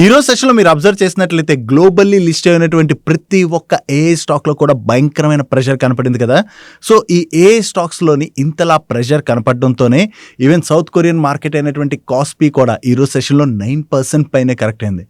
ఈ రోజు సెషన్లో మీరు అబ్జర్వ్ చేసినట్లయితే గ్లోబల్లీ లిస్ట్ అయినటువంటి ప్రతి ఒక్క ఏఐ స్టాక్లో కూడా భయంకరమైన ప్రెషర్ కనపడింది కదా. సో ఈ ఏఐ స్టాక్స్లోని ఇంతలా ప్రెషర్ కనపడడంతోనే ఈవెన్ సౌత్ కొరియన్ మార్కెట్ అయినటువంటి కాస్పీ కూడా ఈ రోజు సెషన్లో 9% పైనే కరెక్ట్ అయింది.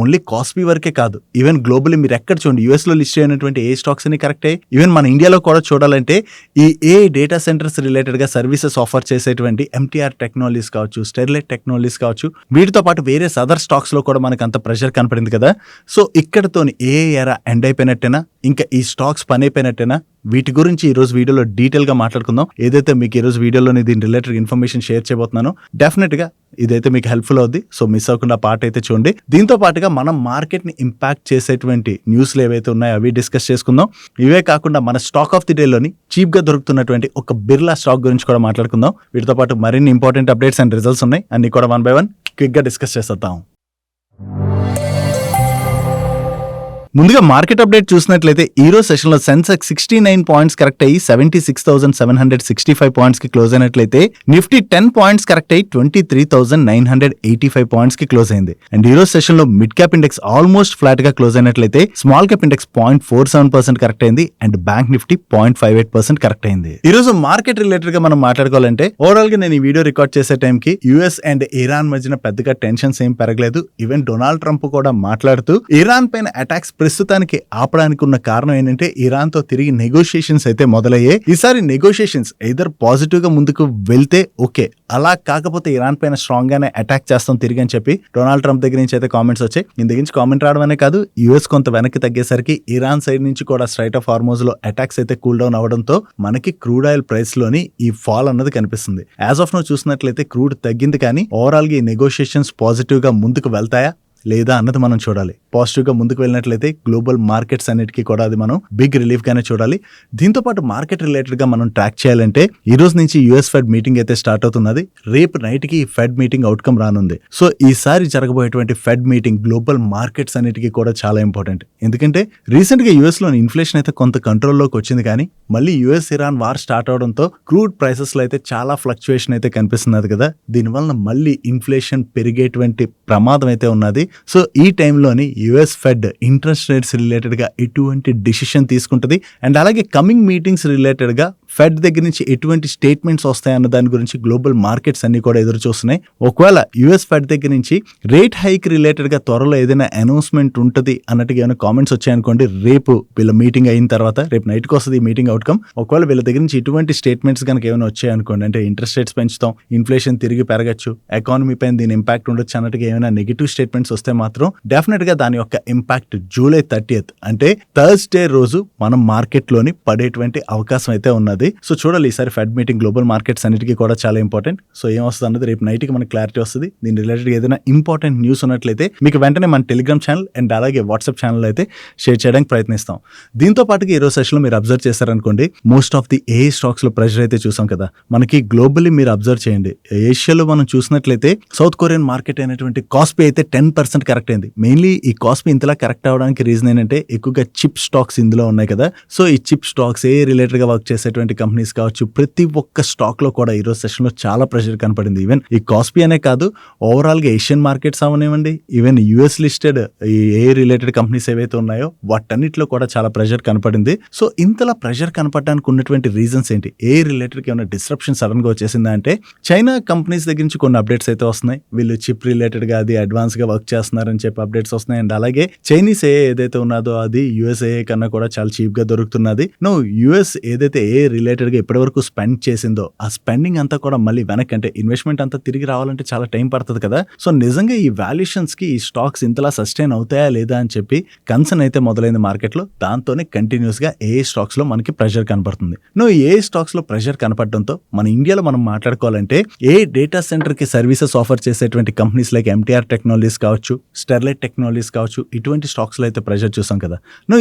ఓన్లీ కాస్పీ వరకే కాదు, ఈవెన్ గ్లోబల్లీ మీరు ఎక్కడ చూడండి యూఎస్లో లిస్ట్ అయినటువంటి ఏఐ స్టాక్స్ అన్ని కరెక్ట్ అయ్యాయి. ఈవెన్ మన ఇండియాలో కూడా చూడాలంటే ఈ ఏఐ డేటా సెంటర్స్ రిలేటెడ్గా సర్వీసెస్ ఆఫర్ చేసేటువంటి ఎంటీఆర్ టెక్నాలజీస్ కావచ్చు, స్టెర్లైట్ టెక్నాలజీస్ కావచ్చు, వీటితో పాటు వేరే అదర్ స్టాక్స్లో కూడా మనకు అంత ప్రెషర్ కనపడింది కదా. సో ఇక్కడతోని ఏ ఎరా ఎండ్ అయిపోయినట్టేనా, ఇంకా ఈ స్టాక్స్ పని అయిపోయినట్టేనా? వీటి గురించి ఈ రోజు వీడియోలో డీటెయిల్గా మాట్లాడుకుందాం. ఏదైతే మీకు ఈ రోజు వీడియోలోని దీని రిలేటెడ్ ఇన్ఫర్మేషన్ షేర్ చేయబోతున్నానో డెఫినెట్గా ఇదైతే మీకు హెల్ప్ఫుల్ అవుద్ది. సో మిస్ అవ్వకుండా పార్ట్ అయితే చూడండి. దీంతో పాటుగా మనం మార్కెట్ని ఇంపాక్ట్ చేసేటువంటి న్యూస్లు ఏవైతే ఉన్నాయో అవి డిస్కస్ చేసుకుందాం. ఇవే కాకుండా మన స్టాక్ ఆఫ్ ది డేలోని చీప్గా దొరుకుతున్నటువంటి ఒక బిర్లా స్టాక్ గురించి కూడా మాట్లాడుకుందాం. వీటితో పాటు మరిన్ని ఇంపార్టెంట్ అప్డేట్స్ అండ్ రిజల్ట్స్ ఉన్నాయి, అన్ని కూడా 1 by 1 క్విక్గా డిస్కస్ చేసేద్దాం. ముందుగా మార్కెట్ అప్డేట్ చూసినట్లయితే ఈ రోజు సెషన్లో సెన్సెక్స్ 69 పాయింట్స్ కరెక్ట్ అయ్యి 76,765 పాయింట్స్ కి క్లోజ్ అయినట్లయితే నిఫ్టీ 10 పాయింట్స్ కరెక్ట్ అయ్యి 23,985 పాయింట్స్ కి క్లోజ్ అయింది. అండ్ ఈ రోజు సెషన్లో mid cap index almost flat గా క్లోజ్ అయినట్లయితే స్మాల్ క్యాప్ ఇండెక్స్ 0.47% కరెక్ట్ అయింది అండ్ బ్యాంక్ నిఫ్టీ 0.58% కరెక్ట్ అయింది. ఈ రోజు మార్కెట్ రిలేటెడ్ గా మనం మాట్లాడుకోవాలంటే ఓవరాల్ గా నేను ఈ వీడియో రికార్డ్ చేసే టైంకి యుఎస్ అండ్ ఇరాన్ మధ్యన పెద్దగా టెన్షన్స్ ఏం పెరగలేదు. ఈవెన్ డొనాల్డ్ ట్రంప్ కూడా మాట్లాడుతూ ఇరాన్ పైన అటాక్స్ ప్రస్తుతానికి ఆపడానికి ఉన్న కారణం ఏంటంటే ఇరాన్ తో తిరిగి నెగోషియేషన్స్ అయితే మొదలయ్యాయి. ఈసారి నెగోషియేషన్స్ ఎయిదర్ పాజిటివ్ గా ముందుకు వెళ్తే ఓకే, అలా కాకపోతే ఇరాన్ పైన స్ట్రాంగ్ గానే అటాక్ చేస్తాం తిరిగి అని చెప్పి డొనాల్డ్ ట్రంప్ దగ్గర నుంచి అయితే కామెంట్స్ వచ్చాయి. ఇంత నుంచి కామెంట్ రావడమే కాదు, యుఎస్ కొంత వెనక్కి తగ్గేసరికి ఇరాన్ సైడ్ నుంచి కూడా స్ట్రైట్ ఆఫ్ హార్మోజ్ లో అటాక్స్ అయితే కూల్ డౌన్ అవడంతో మనకి క్రూడ్ ఆయిల్ ప్రైస్ లోని ఈ ఫాల్ అన్నది కనిపిస్తుంది. యాజ్ ఆఫ్ నో చూసినట్లయితే క్రూడ్ తగ్గింది, కానీ ఓవరాల్ గా ఈ నెగోషియేషన్స్ పాజిటివ్ గా ముందుకు వెళ్తాయా లేదా అన్నది మనం చూడాలి. పాజిటివ్ గా ముందుకు వెళ్ళినట్లయితే గ్లోబల్ మార్కెట్స్ అన్నిటికీ కూడా అది మనం బిగ్ రిలీఫ్ గానే చూడాలి. దీంతో పాటు మార్కెట్ రిలేటెడ్ గా మనం ట్రాక్ చేయాలంటే ఈ రోజు నుంచి యుఎస్ ఫెడ్ మీటింగ్ అయితే స్టార్ట్ అవుతున్నది. రేపు నైట్ కి ఈ ఫెడ్ మీటింగ్ అవుట్కమ్ రానుంది. సో ఈసారి జరగబోయేటువంటి ఫెడ్ మీటింగ్ గ్లోబల్ మార్కెట్స్ అన్నిటికీ కూడా చాలా ఇంపార్టెంట్. ఎందుకంటే రీసెంట్ గా యుఎస్ లోని ఇన్ఫ్లేషన్ అయితే కొంత కంట్రోల్లోకి వచ్చింది, కానీ మళ్ళీ యుఎస్ ఇరాన్ వార్ స్టార్ట్ అవడంతో క్రూడ్ ప్రైసెస్ లో అయితే చాలా ఫ్లక్చుయేషన్ అయితే కనిపిస్తున్నది కదా. దీనివల్ల మళ్ళీ ఇన్ఫ్లేషన్ పెరిగేటువంటి ప్రమాదం అయితే ఉన్నది. సో ఈ టైంలోని US Fed interest rates related గా ఎటువంటి డిసిషన్ తీసుకుంటుంది అండ్ అలాగే కమింగ్ మీటింగ్స్ రిలేటెడ్ గా ఫెడ్ దగ్గర నుంచి ఎటువంటి స్టేట్మెంట్స్ వస్తాయన్న దాని గురించి గ్లోబల్ మార్కెట్స్ అన్ని కూడా ఎదురు చూస్తున్నాయి. ఒకవేళ యుఎస్ ఫెడ్ దగ్గర నుంచి రేట్ హైక్ రిలేటెడ్ గా త్వరలో ఏదైనా అనౌన్స్మెంట్ ఉంటుంది అన్నట్టుగా ఏమైనా కామెంట్స్ వచ్చాయనుకోండి, రేపు వీళ్ళ మీటింగ్ అయిన తర్వాత రేపు నైట్కి వస్తుంది ఈ మీటింగ్ అవుట్కమ్. ఒకవేళ వీళ్ళ దగ్గర నుంచి ఇటువంటి స్టేట్మెంట్స్ కనుక ఏమైనా వచ్చాయనుకోండి, అంటే ఇంట్రెస్ట్ రేట్స్ పెంచుతాం, ఇన్ఫ్లేషన్ తిరిగి పెరగచ్చు, ఎకానమీ పైన దీని ఇంపాక్ట్ ఉండొచ్చు అన్నట్టుగా ఏమైనా నెగిటివ్ స్టేట్మెంట్స్ వస్తే మాత్రం డెఫినెట్ గా దాని యొక్క ఇంపాక్ట్ జూలై 30th అంటే థర్స్డే రోజు మనం మార్కెట్ లోని పడేటువంటి అవకాశం అయితే ఉన్నది. సో చూడాలి, ఈసారి ఫెడ్ మీటింగ్ గ్లోబల్ మార్కెట్స్ అన్నిటికీ కూడా చాలా ఇంపార్టెంట్. సో ఏం వస్తుంది అన్నది రేపు నైట్ కి మనకి క్లారిటీ వస్తుంది. దీని రిలేటెడ్ ఏదైనా ఇంపార్టెంట్ న్యూస్ ఉన్నట్లయితే మీకు వెంటనే మన టెలిగ్రామ్ ఛానల్ అండ్ అలాగే వాట్సాప్ ఛానల్ అయితే షేర్ చేయడానికి ప్రయత్నిస్తాం. దీంతో పాటుగా ఈ రోజు సెషన్ లో మీరు అబ్జర్వ్ చేశారనుకోండి, most of the AI stocks లో ప్రెషర్ అయితే చూసాం కదా. మనకి గ్లోబల్లీ మీరు అబ్జర్వ్ చేయండి, ఏషియాలో మనం చూసినట్లయితే సౌత్ కొరియన్ మార్కెట్ అయినటువంటి కాస్పీ అయితే 10% కరెక్ట్ అయింది. మెయిన్లీ ఈ కాస్పీ ఇంతలా కరెక్ట్ అవడానికి రీజన్ ఏంటంటే ఎక్కువగా చిప్ స్టాక్స్ ఇందులో ఉన్నాయి కదా. సో ఈ చిప్ స్టాక్స్ ఏ రిలేటెడ్ గా వర్క్ చేసేటువంటి కంపెనీస్ కావచ్చు, ప్రతి ఒక్క స్టాక్ లో కూడా ఈ రోజు సెషన్ లో చాలా ప్రెషర్ కనపడింది. ఈవెన్ ఈ కాస్పీ అనే కాదు, ఓవరాల్ గా ఏషియన్ మార్కెట్స్ అవనివ్వండి, ఈవెన్ యుఎస్ లిస్టెడ్ ఈ ఏ రిలేటెడ్ కంపెనీస్ ఏవైతే ఉన్నాయో వాటన్నిటిలో కూడా చాలా ప్రెషర్ కనపడింది. సో ఇంతలా ప్రెషర్ కనపడడానికి ఉన్నటువంటి రీజన్స్ ఏంటి? ఏ రిలేటెడ్ గా ఏమైనా డిస్రప్షన్ సడన్ గా వచ్చేసిందా అంటే చైనా కంపెనీస్ దగ్గర నుంచి కొన్ని అప్డేట్స్ అయితే వస్తున్నాయి. వీళ్ళు చిప్ రిలేటెడ్ గా అది అడ్వాన్స్ గా వర్క్ చేస్తున్నారని చెప్పి అప్డేట్స్ వస్తున్నాయి. అండ్ అలాగే చైనీస్ ఏదైతే ఉన్నదో అది యుఎస్ఏ కన్నా కూడా చాలా చీప్ గా దొరుకుతున్నది. యుఎస్ ఏదైతే ఏ రిలేటెడ్ గా ఇప్పటివరకు స్పెండ్ చేసిందో ఆ స్పెండింగ్ అంతా కూడా మళ్ళీ వెనక్కి, అంటే ఇన్వెస్ట్మెంట్ అంతా తిరిగి రావాలంటే చాలా టైం పడుతుంది కదా. సో నిజంగా ఈ వాల్యుయేషన్స్ కి ఈ స్టాక్స్ ఇంతలా సస్టైన్ అవుతాయా లేదా అని చెప్పి కన్సర్న్ అయితే మొదలైంది మార్కెట్ లో. దాంతోనే కంటిన్యూస్ గా ఏ స్టాక్స్ లో మనకి ప్రెషర్ కనపడుతుంది. ఏ స్టాక్స్ లో ప్రెషర్ కనపడడంతో మన ఇండియాలో మనం మాట్లాడుకోవాలంటే ఏ డేటా సెంటర్ కి సర్వీసెస్ ఆఫర్ చేసేటువంటి కంపెనీస్ లైక్ ఎంటీఆర్ టెక్నాలజీస్ కావచ్చు, స్టెర్లైట్ టెక్నాలజీస్ కావచ్చు, ఇటువంటి స్టాక్స్ లో అయితే ప్రెషర్ చూసాం కదా.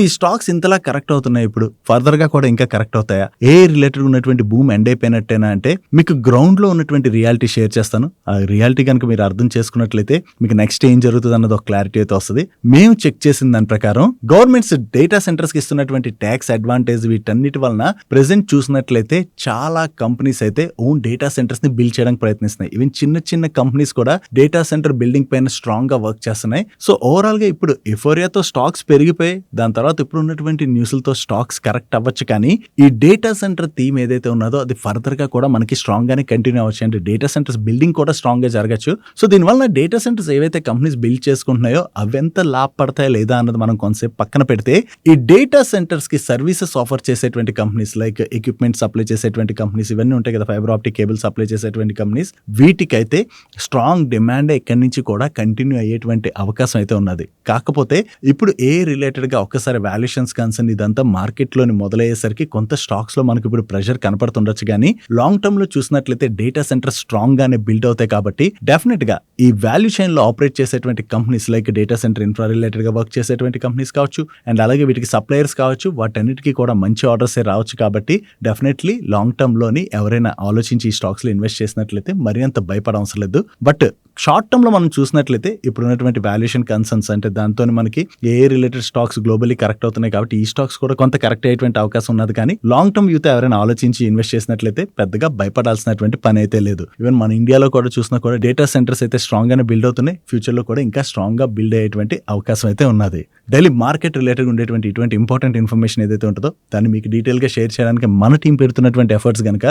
ఈ స్టాక్స్ ఇంతలా కరెక్ట్ అవుతున్నాయి, ఇప్పుడు ఫర్దర్ గా కూడా ఇంకా కరెక్ట్ అవుతాయా? ఏ రిలేటెడ్ ఉన్నటువంటి భూమి ఎండ్ అయిపోయినట్టేనా అంటే మీకు గ్రౌండ్ లో ఉన్నటువంటి రియాలిటీ షేర్ చేస్తాను. ఆ రియాలిటీ కనుక మీరు అర్థం చేసుకున్నట్లయితే మీకు నెక్స్ట్ ఏం జరుగుతుంది అన్నది ఒక క్లారిటీ అయితే వస్తుంది. మేము చెక్ చేసిన దాని ప్రకారం గవర్నమెంట్స్ డేటా సెంటర్స్ కి ఇస్తున్నటువంటి ట్యాక్స్ అడ్వాంటేజ్ వీటన్నిటి వలన ప్రెసెంట్ చూసినట్లయితే చాలా కంపెనీస్ అయితే ఓన్ డేటా సెంటర్స్ ని బిల్డ్ చేయడానికి ప్రయత్నిస్తున్నాయి. ఈవెన్ చిన్న చిన్న కంపెనీస్ కూడా డేటా సెంటర్ బిల్డింగ్ పైన స్ట్రాంగ్ గా వర్క్ చేస్తున్నాయి. సో ఓవరాల్ గా ఇప్పుడు ఎఫోరియాతో స్టాక్స్ పెరిగిపోయి దాని తర్వాత ఇప్పుడు ఉన్నటువంటి న్యూస్లతో స్టాక్స్ కరెక్ట్ అవ్వచ్చు, కానీ ఈ డేటా సెంటర్ థీమ్ ఏదైతే ఉన్నదో అది ఫర్దర్ గా కూడా మనకి స్ట్రాంగ్ గానే కంటిన్యూ అవ్వచ్చు. అంటే డేటా సెంటర్స్ బిల్డింగ్ కూడా స్ట్రాంగ్ గా జరగచ్చు. సో దీనివల్ల డేటా సెంటర్స్ ఏవైతే కంపెనీస్ బిల్డ్ చేసుకుంటున్నాయో అవెంత లాభపడతాయా లేదా అన్నది మనం కొంతసేపు పక్కన పెడితే, ఈ డేటా సెంటర్స్ కి సర్వీసెస్ ఆఫర్ చేసేటువంటి కంపెనీస్ లైక్ ఎక్విప్మెంట్ సప్లై చేసేటువంటి కంపెనీస్ ఇవన్నీ ఉంటాయి కదా, ఫైబర్ ఆప్టిక్ కేబుల్ సప్లై చేసేటువంటి కంపెనీస్, వీటికైతే స్ట్రాంగ్ డిమాండ్ ఇక్కడి నుంచి కూడా కంటిన్యూ అయ్యేటువంటి అవకాశం అయితే ఉన్నది. కాకపోతే ఇప్పుడు ఏ రిలేటెడ్ గా ఒక్కసారి వాల్యుయేషన్స్ కన్సర్న్ ఇదంతా మార్కెట్ లోని మొదలయ్యేసరికి కొంత స్టాక్స్ లో మనకి ఇప్పుడు ప్రెషర్ కనపడుతుండొచ్చు, కానీ లాంగ్ టర్మ్ లో చూసినట్లయితే డేటా సెంటర్ స్ట్రాంగ్ గానే బిల్డ్ అవుతాయి. కాబట్టి డెఫినెట్ గా ఈ వాల్యూ చైన్ లో ఆపరేట్ చేసేటువంటి companies like data centre infra related గా వర్క్ చేసేటువంటి కంపెనీస్ కావచ్చు అండ్ అలాగే వీటికి సప్లయర్స్ కావచ్చు, వాటన్నిటికీ కూడా మంచి ఆర్డర్స్ రావచ్చు. కాబట్టి డెఫినెట్లీ లాంగ్ టర్మ్ లోని ఎవరైనా ఆలోచించి ఈ స్టాక్స్ లో ఇన్వెస్ట్ చేసినట్లయితే మరి అంత భయపడవసరం లేదు. బట్ షార్ట్ టర్మ్ లో మనం చూసినట్లయితే ఇప్పుడు ఉన్నటువంటి వాల్యుయేషన్ కన్సర్న్స్ అంటే దాంతో మనకి ఏ రిలేటెడ్ స్టాక్స్ గ్లోబల్లీ కరెక్ట్ అవుతున్నాయి కాబట్టి ఈ స్టాక్స్ కూడా కొంత కరెక్ట్ అయ్యేటువంటి అవకాశం ఉన్నది. కానీ లాంగ్ టర్మ్ యూత్ ఎవరైనా ఆలోచించి ఇన్వెస్ట్ చేసినట్లయితే పెద్దగా భయపడాల్సినటువంటి పని అయితే లేదు. ఈవెన్ మన ఇండియాలో కూడా చూసినా కూడా డేటా సెంటర్స్ అయితే స్ట్రాంగ్ గానే బిల్డ్ అవుతున్నాయి. ఫ్యూచర్ లో కూడా ఇంకా స్ట్రాంగ్ గా బిల్డ్ అయ్యేటువంటి అవకాశం అయితే ఉన్నది. డైలీ మార్కెట్ రిలేటెడ్ ఉండేటువంటి ఇటువంటి ఇంపార్టెంట్ ఇన్ఫర్మేషన్ ఏదైతే ఉంటుందో దాన్ని మీకు డీటెయిల్ గా షేర్ చేయడానికి మన టీం పెడుతున్నటువంటి ఎఫర్ట్స్ కనుక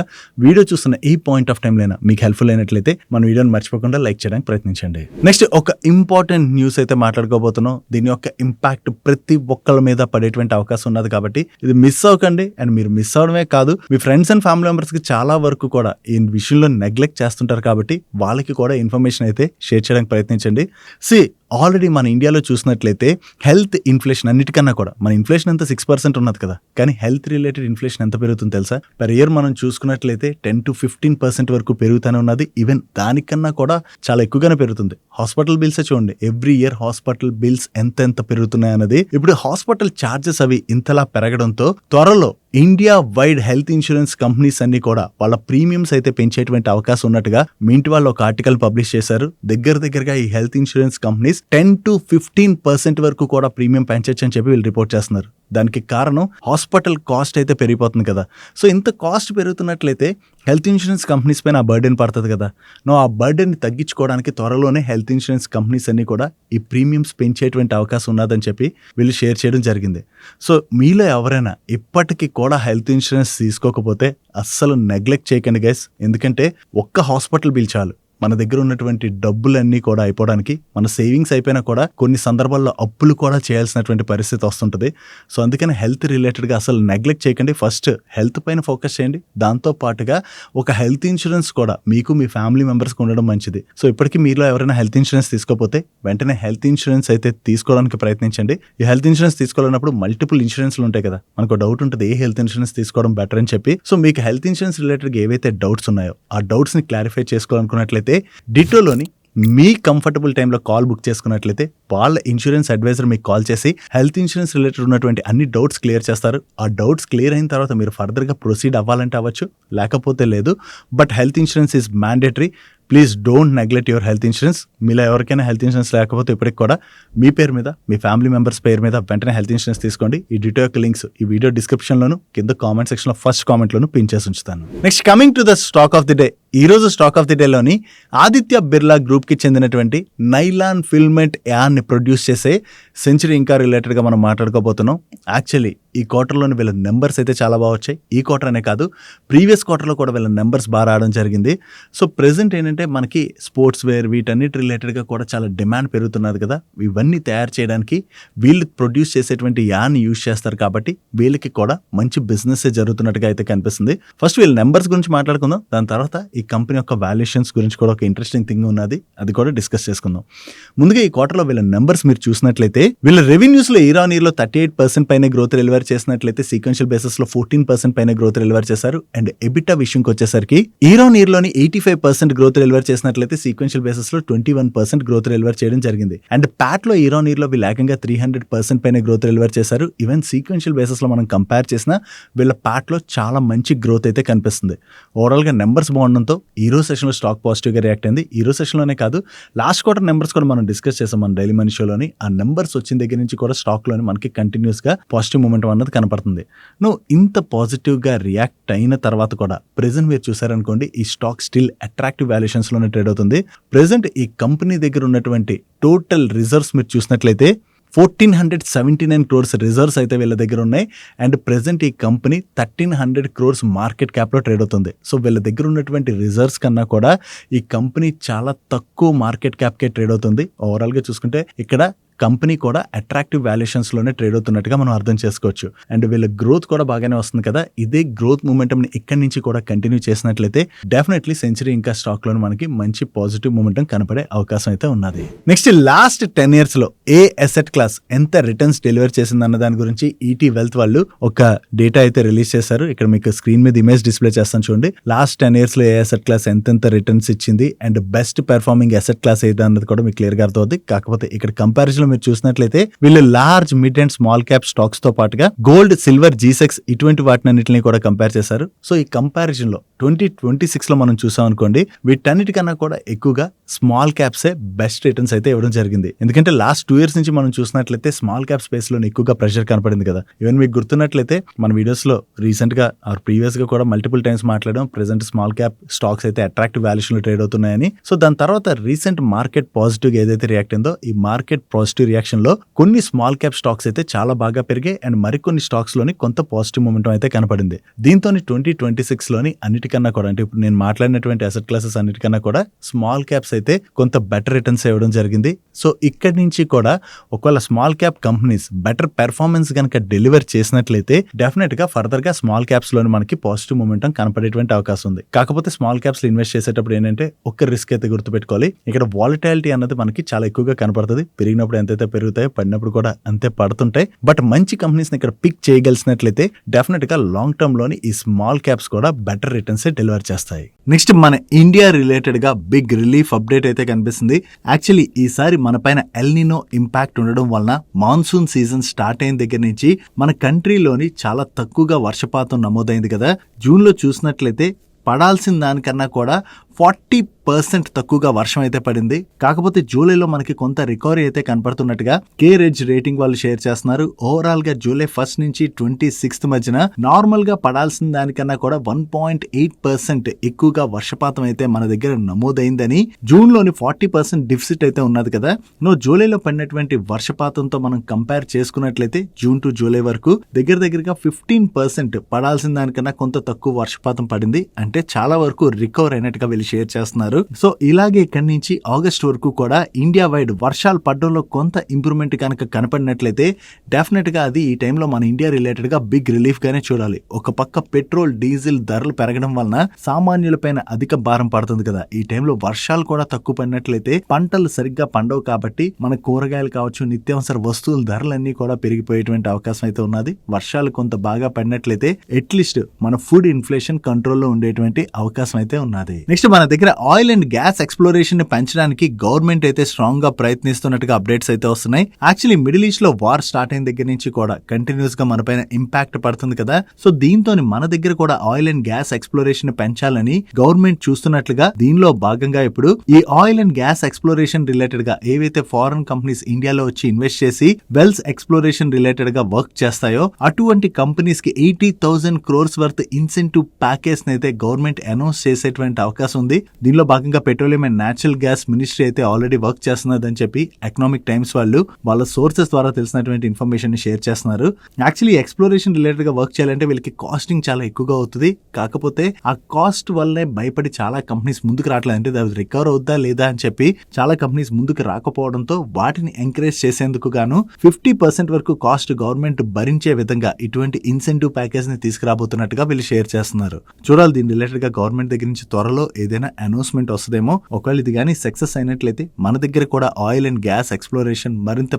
వీడియో చూస్తున్న ఈ పాయింట్ ఆఫ్ టైం లైనా మీకు హెల్ప్ఫుల్ అయినట్లయితే మన వీడియోని మర్చిపోకుండా లైక్ చేయడానికి ప్రయత్నించండి. నెక్స్ట్ ఒక ఇంపార్టెంట్ న్యూస్ అయితే మాట్లాడుకోబోతున్నాం. దీని యొక్క ఇంపాక్ట్ ప్రతి ఒక్కళ్ళ మీద పడేటువంటి అవకాశం ఉన్నది కాబట్టి ఇది మిస్ అవ్వకండి. అండ్ మీరు మిస్ అవడమే కాదు, మీ ఫ్రెండ్స్ అండ్ ఫ్యామిలీ మెంబర్స్ కి చాలా వరకు కూడా ఈ విషయంలో నెగ్లెక్ట్ చేస్తుంటారు కాబట్టి వాళ్ళకి కూడా ఇన్ఫర్మేషన్ అయితే షేర్ చేయడానికి ప్రయత్నించండి. ఆల్రెడీ మన ఇండియాలో చూసినట్లయితే హెల్త్ ఇన్ఫ్లేషన్ అన్నిటికన్నా కూడా మన ఇన్ఫ్లేషన్ అంతా 6% ఉన్నది కదా, కానీ హెల్త్ రిలేటెడ్ ఇన్ఫ్లేషన్ ఎంత పెరుగుతుంది తెలుసా? పర్ ఇయర్ మనం చూసుకున్నట్లయితే 10 to 15% వరకు పెరుగుతూనే ఉన్నది. ఈవెన్ దానికన్నా కూడా చాలా ఎక్కువగానే పెరుగుతుంది. హాస్పిటల్ బిల్స్ చూడండి, ఎవ్రీ ఇయర్ హాస్పిటల్ బిల్స్ ఎంత పెరుగుతున్నాయి అన్నది. ఇప్పుడు హాస్పిటల్ ఛార్జెస్ అవి ఇంతలా పెరగడంతో త్వరలో India wide health insurance companies అన్ని కూడా వాళ్ళ ప్రీమియమ్స్ అయితే పెంచేటువంటి అవకాశం ఉన్నట్టుగా మింట్ వాళ్ళు ఒక ఆర్టికల్ పబ్లిష్ చేశారు. దగ్గరగా ఈ హెల్త్ ఇన్సూరెన్స్ కంపెనీస్ 10 to 15% వరకు కూడా ప్రీమియం పెంచొచ్చు అని చెప్పి వీళ్ళు రిపోర్ట్ చేస్తున్నారు. దానికి కారణం హాస్పిటల్ కాస్ట్ అయితే పెరిగిపోతుంది కదా. సో ఇంత కాస్ట్ పెరుగుతున్నట్లయితే హెల్త్ ఇన్సూరెన్స్ కంపెనీస్ పైన ఆ బర్డెన్ పడుతుంది కదా. ఆ బర్డెన్ తగ్గించుకోవడానికి త్వరలోనే హెల్త్ ఇన్సూరెన్స్ కంపెనీస్ అన్ని కూడా ఈ ప్రీమియమ్స్ పెంచేటువంటి అవకాశం ఉన్నదని చెప్పి వీళ్ళు షేర్ చేయడం జరిగింది. సో మీలో ఎవరైనా ఇప్పటికీ కూడా హెల్త్ ఇన్సూరెన్స్ తీసుకోకపోతే అస్సలు నెగ్లెక్ట్ చేయకండి గైస్. ఎందుకంటే ఒక్క హాస్పిటల్ బిల్ చాలు మన దగ్గర ఉన్నటువంటి డబ్బులన్నీ కూడా అయిపోవడానికి. మన సేవింగ్స్ అయిపోయినా కూడా కొన్ని సందర్భాల్లో అప్పులు కూడా చేయాల్సినటువంటి పరిస్థితి వస్తుంటుంది. సో అందుకని హెల్త్ రిలేటెడ్గా అసలు నెగ్లెక్ట్ చేయకండి. ఫస్ట్ హెల్త్ పైన ఫోకస్ చేయండి. దాంతో పాటుగా ఒక హెల్త్ ఇన్సూరెన్స్ కూడా మీకు మీ ఫ్యామిలీ మెంబర్స్కి ఉండడం మంచిది. సో ఇప్పటికీ మీలో ఎవరైనా హెల్త్ ఇన్సూరెన్స్ తీసుకోకపోతే వెంటనే హెల్త్ ఇన్సూరెన్స్ అయితే తీసుకోవడానికి ప్రయత్నించండి. ఈ హెల్త్ ఇన్సూరెన్స్ తీసుకోవాలన్నప్పుడు మల్టిపుల్ ఇన్సూరెన్స్లు ఉంటాయి కదా, మనకు డౌట్ ఉంటుంది ఏ హెల్త్ ఇన్సూరెన్స్ తీసుకోవడం బెటర్ అని చెప్పి. సో మీకు హెల్త్ ఇన్సూరెన్స్ రిలేటెడ్గా ఏవైతే డౌట్స్ ఉన్నాయో ఆ డౌట్స్ని క్లారిఫై చేసుకోవాలనుకున్నట్లయితే డిటోలోని మీ కంఫర్టబుల్ టైంలో కాల్ బుక్ చేసుకున్నట్లయితే వాళ్ళ ఇన్సూరెన్స్ అడ్వైజర్ మీకు కాల్ చేసి హెల్త్ ఇన్సూరెన్స్ రిలేటెడ్ ఉన్నటువంటి అన్ని డౌట్స్ క్లియర్ చేస్తారు. ఆ డౌట్స్ క్లియర్ అయిన తర్వాత మీరు ఫర్దర్గా ప్రొసీడ్ అవ్వాలంటే అవ్వచ్చు, లేకపోతే లేదు. But health insurance is mandatory. Please don't neglect your health insurance. మీలో ఎవరికైనా హెల్త్ ఇన్సూరెన్స్ లేకపోతే ఇప్పటికి కూడా మీ పేరు మీద మీ ఫ్యామిలీ మెంబర్స్ పేరు మీద వెంటనే హెల్త్ ఇన్సూరెన్స్ తీసుకోండి. ఈ డీటెయిల్ యొక్క లింక్స్ ఈ వీడియో డిస్క్రిప్షన్లోను కింద కామెంట్ సెక్షన్లో ఫస్ట్ కామెంట్లోను పిన్ చేసి ఉంచుతాను. Next coming to the stock of the day. ఈ రోజు స్టాక్ ఆఫ్ ది డేలోని ఆదిత్య బిర్లా గ్రూప్కి చెందినటువంటి నైలాన్ ఫిల్మెంట్ యాన్ని ప్రొడ్యూస్ చేసే సెంచరీ ఇంకా రిలేటెడ్గా మనం మాట్లాడుకోబోతున్నాం. యాక్చువల్లీ ఈ క్వార్టర్లోని వీళ్ళ నెంబర్స్ అయితే చాలా బాగా వచ్చాయి. ఈ క్వార్టర్ అనే కాదు, ప్రీవియస్ క్వార్టర్లో కూడా వీళ్ళ నెంబర్స్ బాగా రావడం జరిగింది. సో ప్రెసెంట్ ఏంటంటే మనకి స్పోర్ట్స్ వేర్ వీటన్నిటి రిలేటెడ్గా కూడా చాలా డిమాండ్ పెరుగుతున్నది కదా. ఇవన్నీ తయారు చేయడానికి వీళ్ళు ప్రొడ్యూస్ చేసేటువంటి యాన్ని యూజ్ చేస్తారు కాబట్టి వీళ్ళకి కూడా మంచి బిజినెస్ జరుగుతున్నట్టుగా అయితే కనిపిస్తుంది. ఫస్ట్ వీళ్ళ నెంబర్స్ గురించి మాట్లాడుకుందాం, దాని తర్వాత ఈ కంపెనీ యొక్క వాల్యుయేషన్స్ గురించి కూడా ఒక ఇంట్రెస్టింగ్ థింగ్ ఉన్నది, అది కూడా డిస్కస్ చేసుకుందాం. ముందుగా ఈ క్వార్టర్లో వీళ్ళ నెంబర్స్ మీరు చూసినట్లయితే వీళ్ళ రెవెన్యూస్ లో ఇయర్ ఆన్ ఇయర్ లో 38% పైన గ్రోత్ డెలివర్ చేసినట్లయితే సీక్వెన్షియల్ బేసిస్ లో 14% పైన గ్రోత్ డెలివర్ చేశారు. అండ్ ఎబిటా విషయంకి వచ్చేసరికి ఇయర్ ఆన్ ఇయర్ లోని 85% గ్రోత్ డెలివర్ చేసినట్లయితే సీక్వెన్షియల్ బేసిస్ లో 21% గ్రోత్ డెలివర్ చేయడం జరిగింది. అండ్ ప్యాట్ లో ఇయర్ ఆన్ ఇయర్ లో వీళ్ళు ఏకంగా 300% పైన గ్రోత్ డెలివర్ చేశారు. ఈవెన్ సీక్వెన్షియల్ బేసిస్ లో మనం కంపేర్ చేసినా వీళ్ళ ప్యాట్ లో చాలా మంచి గ్రోత్ అయితే కనిపిస్తుంది. ఓవరాల్ గా నెంబర్స్ బాగుండడంతో ఈ రోజు సెషన్ లో స్టాక్ పాజిటివ్ గా రియాక్ట్ అయింది. ఈ రోజు సెషన్ లోనే కాదు, లాస్ట్ క్వార్టర్ నెంబర్స్ కూడా మనం డిస్కస్ చేసాం మన డైలీ మనీ షోలోని. ఆ నెంబర్స్ వచ్చిన దగ్గర నుంచి కూడా స్టాక్ లోని మనకి కంటిన్యూస్ గా పాజిటివ్ మూమెంట్ అన్నది కనపడుతుంది. నువ్వు ఇంత పాజిటివ్ గా రియాక్ట్ అయిన తర్వాత కూడా ప్రెజెంట్ మీరు చూసారనుకోండి, ఈ స్టాక్ స్టిల్ అట్రాక్టివ్ వాల్యుయేషన్స్ లోనే ట్రేడ్ అవుతుంది. ప్రెజెంట్ ఈ కంపెనీ దగ్గర ఉన్నటువంటి టోటల్ రిజర్వ్స్ మీరు చూసినట్లయితే 1479 crores రిజర్వ్స్ అయితే వీళ్ళ దగ్గర ఉన్నాయి. అండ్ ప్రెసెంట్ ఈ కంపెనీ 1300 crores మార్కెట్ క్యాప్లో ట్రేడ్ అవుతుంది. సో వీళ్ళ దగ్గర ఉన్నటువంటి రిజర్వ్స్ కన్నా కూడా ఈ కంపెనీ చాలా తక్కువ మార్కెట్ క్యాప్కే ట్రేడ్ అవుతుంది. ఓవరాల్గా చూసుకుంటే ఇక్కడ కంపెనీ కూడా అట్రాక్టివ్ వాల్యుయేషన్స్లోనే ట్రేడ్ అవుతున్నట్టుగా మనం అర్థం చేసుకోవచ్చు. అండ్ వీళ్ళ గ్రోత్ కూడా బాగానే వస్తుంది కదా. ఇదే గ్రోత్ మూమెంటంని ఇక్కడి నుంచి కూడా కంటిన్యూ చేసినట్లయితే డెఫినెట్లీ సెంచరీ ఇంకా స్టాక్లో మనకి మంచి పాజిటివ్ మూమెంటం కనపడే అవకాశం అయితే ఉన్నది. నెక్స్ట్ లాస్ట్ 10 years లో ఏ అసెట్ క్లాస్ ఎంత రిటర్న్స్ డెలివర్ చేసింది అన్న దాని గురించి ఈటీ వెల్త్ వాళ్ళు ఒక డేటా అయితే రిలీజ్ చేశారు. ఇక్కడ మీకు స్క్రీన్ మీద ఇమేజ్ డిస్ప్లే చేస్తాను చూడండి. లాస్ట్ 10 years లో ఏ అసెట్ క్లాస్ ఎంతెంత రిటర్న్స్ ఇచ్చింది and best performing asset class ఏది అన్నది కూడా మీకు క్లియర్ గా అర్థమవుతుంది. కాకపోతే ఇక్కడ కంపారిజన్ మీరు చూసినట్లయితే వీళ్ళు large mid and small cap stocks తో పాటుగా గోల్డ్, సిల్వర్, జీసెక్స్ ఇటువంటి వాటినన్నిటిని కూడా కంపేర్ చేశారు. సో ఈ కంపారిజన్ లో 2026 లో మనం చూసాం అనుకోండి, వీటన్నిటికన్నా కూడా ఎక్కువగా స్మాల్ క్యాప్సే బెస్ట్ రిటర్న్స్ అయితే ఇవ్వడం జరిగింది. ఎందుకంటే లాస్ట్ 2 years నుంచి మనం చూసినట్లయితే స్మాల్ క్యాప్ స్పేస్ లో ఎక్కువగా ప్రెషర్ కనపడింది కదా. ఈవెన్ మీకు గుర్తున్నట్లయితే మన వీడియోస్ లో రీసెంట్ గా ఆర్ ప్రీవియస్ గా కూడా మల్టిపుల్ టైమ్స్ మాట్లాడడం ప్రెసెంట్ స్మాల్ క్యాప్ స్టాక్స్ అయితే అట్రాక్టివ్ వాల్యుయేషన్ లో ట్రేడ్ అవుతున్నాయని. సో దాని తర్వాత రీసెంట్ మార్కెట్ పాజిటివ్ గా ఏదైతే రియాక్ట్ అయిందో, ఈ మార్కెట్ పాజిటివ్ రియాక్షన్ లో కొన్ని స్మాల్ క్యాప్ స్టాక్స్ అయితే చాలా బాగా పెరిగాయి అండ్ మరికొన్ని స్టాక్స్ లోని కొంత పాజిటివ్ మూమెంటం అయితే కనపడింది. దీంతో 2026 లోని అన్నిటికన్నా కూడా, అంటే ఇప్పుడు నేను మాట్లాడినటువంటి అసెట్ క్లాసెస్ అన్నిటికన్నా కూడా స్మాల్ క్యాప్స్ అయితే కొంత బెటర్ రిటర్న్స్ ఇవ్వడం జరిగింది. సో ఇక్కడి నుంచి కూడా ఒకవేళ small cap companies better performance కనుక డెలివర్ చేసినట్లయితే డెఫినెట్ గా ఫర్దర్ గా స్మాల్ క్యాప్స్ లోని మనకి పాజిటివ్ మూమెంటం కనపడేటువంటి అవకాశం ఉంది. కాకపోతే స్మాల్ క్యాప్స్ లో ఇన్వెస్ట్ చేసేటప్పుడు ఏంటంటే ఒక్క రిస్క్ అయితే గుర్తుపెట్టుకోవాలి. ఇక్కడ వాలటాలిటీ అన్నది మనకి చాలా ఎక్కువగా కనపడుతుంది. పెరిగినప్పుడు ఎంతైతే పెరుగుతాయో పడినప్పుడు కూడా అంతే పడుతుంటాయి. బట్ మంచి కంపెనీస్ ఇక్కడ పిక్ చేయగలిసినట్లయితే డెఫినెట్ గా లాంగ్ టర్మ్ లోని ఈ స్మాల్ క్యాప్స్ కూడా బెటర్ రిటర్న్స్ డెలివర్ చేస్తాయి. నెక్స్ట్ మన ఇండియా రిలేటెడ్ గా బిగ్ రిలీఫ్ అప్డేట్ అయితే కనిపిస్తుంది. యాక్చువల్లీ ఈసారి మన పైన ఎల్నినో ఇంపాక్ట్ ఉండడం వలన మాన్సూన్ సీజన్ స్టార్ట్ అయిన దగ్గర నుంచి మన కంట్రీలోని చాలా తక్కువగా వర్షపాతం నమోదైంది కదా. జూన్ లో చూసినట్లయితే పడాల్సిన దానికన్నా కూడా 40% తక్కువగా వర్షం అయితే పడింది. కాకపోతే జూలైలో మనకి కొంత రికవరీ అయితే కనపడుతున్నట్టుగా కేరెడ్జ్ రేటింగ్ వాళ్ళు షేర్ చేస్తున్నారు. ఓవరాల్ గా జూలై 1 నుంచి 26 మధ్యన నార్మల్ గా పడాల్సిన దానికన్నా కూడా 1.8% ఎక్కువగా వర్షపాతం అయితే మన దగ్గర నమోదైందని, జూన్ లోని 40% డిఫిసిట్ అయితే ఉన్నది కదా. జూలైలో పడినటువంటి వర్షపాతంతో మనం కంపేర్ చేసుకున్నట్లయితే జూన్ టు జూలై వరకు దగ్గరగా 15% పడాల్సిన దానికన్నా కొంత తక్కువ వర్షపాతం పడింది. అంటే చాలా వరకు రికవర్ అయినట్టుగా వీళ్ళు షేర్ చేస్తున్నారు. సో ఇలాగే ఇక్కడి నుంచి ఆగస్ట్ వరకు కూడా ఇండియా వైడ్ వర్షాలు పడడంలో కొంత ఇంప్రూవ్మెంట్ కనుక కనపడినట్లయితే డెఫినెట్ గా అది ఈ టైంలో మన ఇండియా రిలేటెడ్ గా బిగ్ రిలీఫ్ గానే చూడాలి. ఒక పక్క పెట్రోల్, డీజిల్ ధరలు పెరగడం వలన సామాన్యులపైన అధిక భారం పడుతుంది కదా. ఈ టైంలో వర్షాలు కూడా తక్కువ పడినట్లయితే పంటలు సరిగ్గా పండవు కాబట్టి మన కూరగాయలు కావచ్చు, నిత్యావసర వస్తువుల ధరలన్నీ కూడా పెరిగిపోయేటువంటి అవకాశం అయితే ఉన్నది. వర్షాలు కొంత బాగా పడినట్లయితే అట్లీస్ట్ మన ఫుడ్ ఇన్ఫ్లేషన్ కంట్రోల్లో ఉండేటువంటి అవకాశం అయితే ఉన్నది. నెక్స్ట్ మన దగ్గర ఆయిల్ అండ్ గ్యాస్ ఎక్స్ప్లోరేషన్ ని పెంచడానికి గవర్నమెంట్ అయితే స్ట్రాంగ్ గా ప్రయత్నిస్తున్నట్టుగా అప్డేట్స్ అయితే వస్తున్నాయి. యాక్చువల్లీ మిడిల్ ఈస్ట్ లో వార్ స్టార్ట్ అయిన దగ్గర నుంచి కూడా కంటిన్యూస్ గా మన పైన ఇంపాక్ట్ పడుతుంది కదా. సో దీంతో మన దగ్గర కూడా ఆయిల్ అండ్ గ్యాస్ ఎక్స్ప్లోరేషన్ పెంచాలని గవర్నమెంట్ చూస్తున్నట్లుగా దీనిలో భాగంగా ఇప్పుడు ఈ oil and gas exploration related గా ఏవైతే ఫారెన్ కంపెనీస్ ఇండియాలో వచ్చి ఇన్వెస్ట్ చేసి వెల్స్ ఎక్స్ప్లోరేషన్ రిలేటెడ్ గా వర్క్ చేస్తాయో అటువంటి కంపెనీస్ కి 80,000 crores వర్త్ ఇన్సెంటివ్ ప్యాకేజ్ అయితే గవర్నమెంట్ అనౌన్స్ చేసేటువంటి అవకాశం ఉంది. దీనిలో భాగంగా petroleum and natural gas ministry అయితే ఆల్రెడీ వర్క్ చేస్తున్నదని చెప్పి ఎకనామిక్ టైమ్స్ వాళ్ళు వాళ్ళ సోర్సెస్ ద్వారా తెలిసినటువంటి ఇన్ఫర్మేషన్ ని షేర్ చేస్తున్నారు. యాక్చువల్లీ ఎక్స్ప్లోరేషన్ రిలేటెడ్ గా వర్క్ చేయాలంటే వీళ్ళకి కాస్టింగ్ చాలా ఎక్కువగా అవుతుంది. కాకపోతే ఆ కాస్ట్ వల్లనే భయపడి చాలా కంపెనీస్ ముందుకు రావట్లేదు. అంటే అది రికవర్ అవుద్దా లేదా అని చెప్పి చాలా కంపెనీస్ ముందుకు రాకపోవడంతో వాటిని ఎంకరేజ్ చేసేందుకు గాను 50% వరకు కాస్ట్ గవర్నమెంట్ భరించే విధంగా ఇటువంటి ఇన్సెంటివ్ ప్యాకేజ్ ని తీసుకురాబోతున్నట్టుగా వీళ్ళు షేర్ చేస్తున్నారు. చూడాలి దీని రిలేటెడ్ గా గవర్నమెంట్ దగ్గర నుంచి త్వరలో ఏదైనా ఏదైనా అనౌన్స్మెంట్ వస్తుందేమో. ఒకవేళ ఇది కానీ సక్సెస్ అయినట్లయితే మన దగ్గర కూడా ఆయిల్ అండ్ గ్యాస్ ఎక్స్ప్లోరేషన్ మరింత